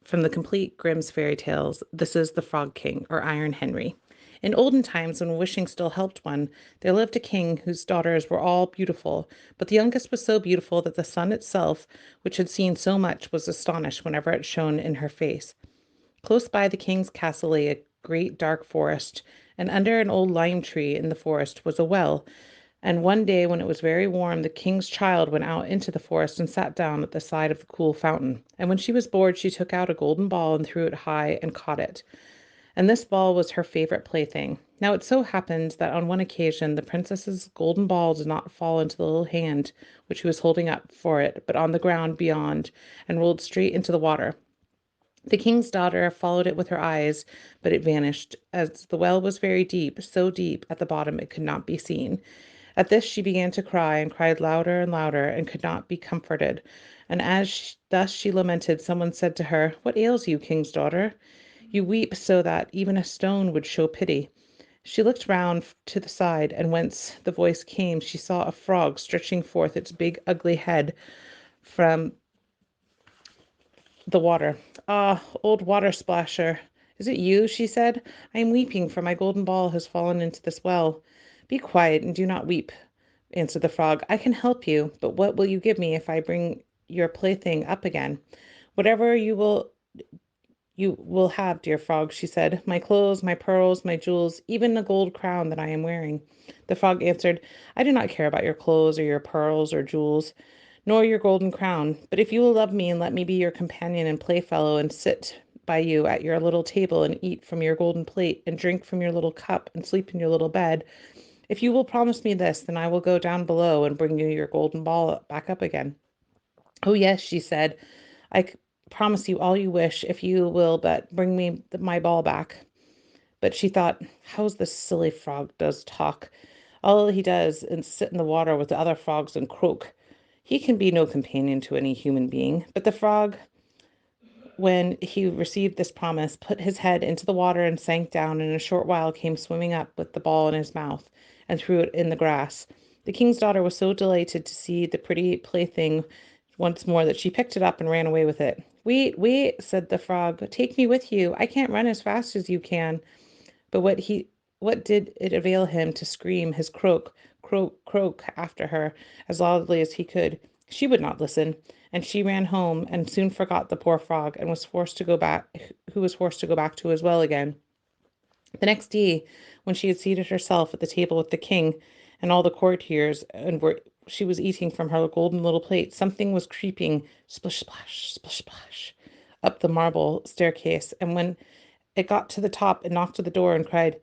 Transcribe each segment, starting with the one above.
from the complete Grimm's fairy tales. This is the Frog King, or Iron Henry. In olden times, when wishing still helped one, there lived a king whose daughters were all beautiful, but the youngest was so beautiful that the sun itself, which had seen so much, was astonished whenever it shone in her face. Close by the king's castle lay a great dark forest, and under an old lime tree in the forest was a well, and one day when it was very warm, the king's child went out into the forest and sat down at the side of the cool fountain. And when she was bored, she took out a golden ball and threw it high and caught it. And this ball was her favorite plaything. Now it so happened that on one occasion the princess's golden ball did not fall into the little hand which she was holding up for it, but on the ground beyond, and rolled straight into the water. The king's daughter followed it with her eyes, but it vanished, as the well was very deep, so deep at the bottom it could not be seen. At this she began to cry, and cried louder and louder, and could not be comforted. And thus she lamented, someone said to her, "What ails you, king's daughter? You weep so that even a stone would show pity." She looked round to the side, and whence the voice came she saw a frog stretching forth its big ugly head from the water. "Ah, old water splasher, is it you?" she said. "I am weeping, for my golden ball has fallen into this well." "Be quiet and do not weep," answered the frog. "I can help you, but what will you give me if I bring your plaything up again?" "Whatever you will have, dear frog," she said. "My clothes, my pearls, my jewels, even the gold crown that I am wearing." The frog answered, "I do not care about your clothes or your pearls or jewels, nor your golden crown. But if you will love me and let me be your companion and playfellow, and sit by you at your little table and eat from your golden plate and drink from your little cup and sleep in your little bed, if you will promise me this, then I will go down below and bring you your golden ball back up again." "Oh, yes," she said. "I promise you all you wish if you will but bring me my ball back." But she thought, "How's this silly frog does talk? All he does is sit in the water with the other frogs and croak. He can be no companion to any human being." But the frog, when he received this promise, put his head into the water and sank down, and in a short while came swimming up with the ball in his mouth, and threw it in the grass. The king's daughter was so delighted to see the pretty plaything once more that she picked it up and ran away with it. "Wait, wait," said the frog. "Take me with you. I can't run as fast as you can." But what did it avail him to scream his croak, croak, croak after her as loudly as he could? She would not listen, and she ran home and soon forgot the poor frog, and was forced to go back who was forced to go back to his well again. The next day, when she had seated herself at the table with the king and all the courtiers, and she was eating from her golden little plate, something was creeping splish splash up the marble staircase, and when it got to the top, it knocked at the door and cried,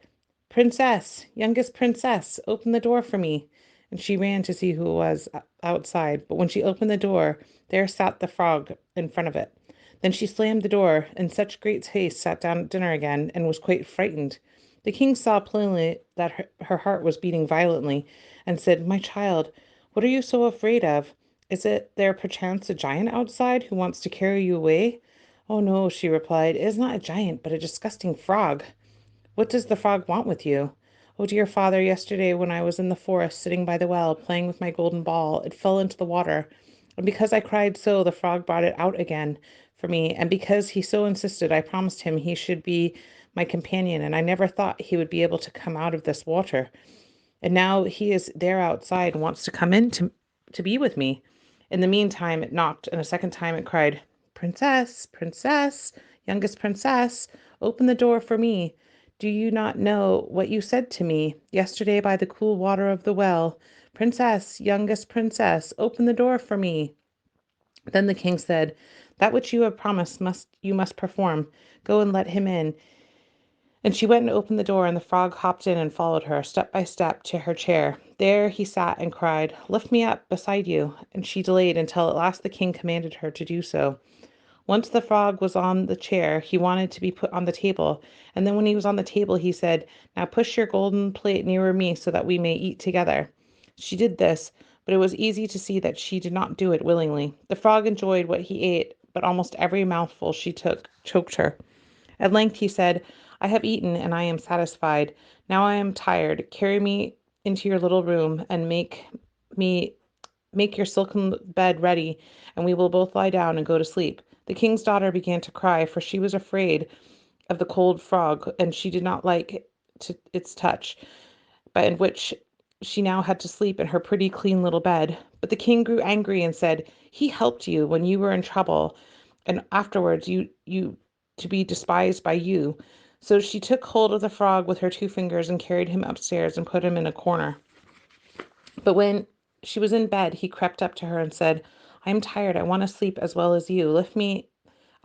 "Princess, youngest princess, open the door for me." And she ran to see who it was outside, but when she opened the door, there sat the frog in front of it. Then she slammed the door in such great haste, sat down at dinner again, and was quite frightened. The king saw plainly that her heart was beating violently, and said, "My child, what are you so afraid of? Is it there perchance a giant outside who wants to carry you away?" "Oh no," she replied, "it is not a giant, but a disgusting frog." "What does the frog want with you?" "Oh, dear father, yesterday when I was in the forest sitting by the well, playing with my golden ball, it fell into the water. And because I cried so, the frog brought it out again for me. And because he so insisted, I promised him he should be my companion, and I never thought he would be able to come out of this water. And now he is there outside and wants to come in to be with me." In the meantime, it knocked, and a second time it cried, "Princess, princess, youngest princess, open the door for me. Do you not know what you said to me yesterday by the cool water of the well? Princess, youngest princess, open the door for me." Then the king said, "That which you have promised must perform. Go and let him in." And she went and opened the door, and the frog hopped in and followed her, step by step, to her chair. There he sat and cried, "Lift me up beside you." And she delayed until at last the king commanded her to do so. Once the frog was on the chair, he wanted to be put on the table, and then when he was on the table, he said, "Now push your golden plate nearer me so that we may eat together." She did this, but it was easy to see that she did not do it willingly. The frog enjoyed what he ate, but almost every mouthful she took choked her. At length he said, "I have eaten and I am satisfied. Now I am tired. Carry me into your little room and me make your silken bed ready, and we will both lie down and go to sleep." The king's daughter began to cry, for she was afraid of the cold frog, and she did not like its touch, but in which she now had to sleep in her pretty clean little bed. But the king grew angry and said, "He helped you when you were in trouble, and afterwards you to be despised by you." So she took hold of the frog with her two fingers and carried him upstairs and put him in a corner. But when she was in bed, he crept up to her and said, "I am tired. I want to sleep as well as you. Lift me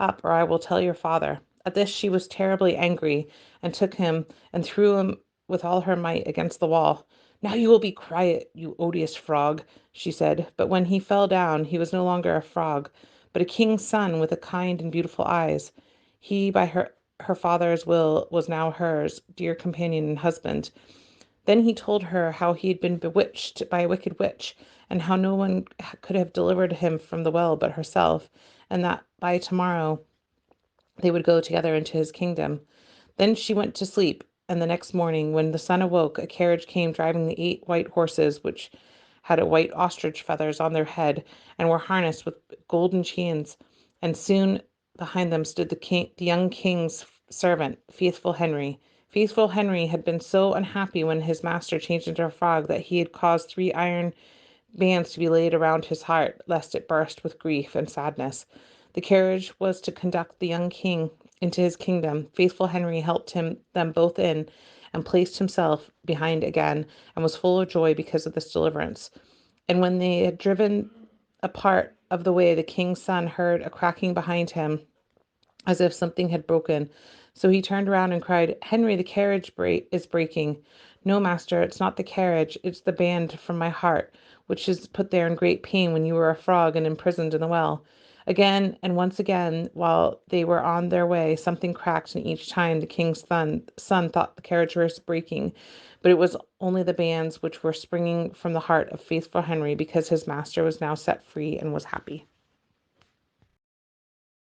up, or I will tell your father." At this she was terribly angry, and took him and threw him with all her might against the wall. "Now you will be quiet, you odious frog," she said. But when he fell down, he was no longer a frog, but a king's son with kind and beautiful eyes. He, by her father's will, was now hers, dear companion and husband. Then he told her how he had been bewitched by a wicked witch, and how no one could have delivered him from the well but herself, and that by tomorrow they would go together into his kingdom. Then she went to sleep, and the next morning, when the sun awoke, a carriage came driving the 8 white horses, which had a white ostrich feathers on their head, and were harnessed with golden chains. And soon behind them stood the young king's servant, Faithful Henry. Faithful Henry had been so unhappy when his master changed into a frog that he had caused 3 iron bands to be laid around his heart, lest it burst with grief and sadness. The carriage was to conduct the young king into his kingdom. Faithful Henry helped them both in, and placed himself behind again, and was full of joy because of this deliverance. And when they had driven a part of the way, the king's son heard a cracking behind him, as if something had broken. So he turned around and cried, "Henry, the carriage is breaking." "No, master, it's not the carriage, it's the band from my heart, which is put there in great pain when you were a frog and imprisoned in the well." Again and once again, while they were on their way, something cracked, and each time the king's son thought the carriage was breaking, but it was only the bands which were springing from the heart of faithful Henry, because his master was now set free and was happy.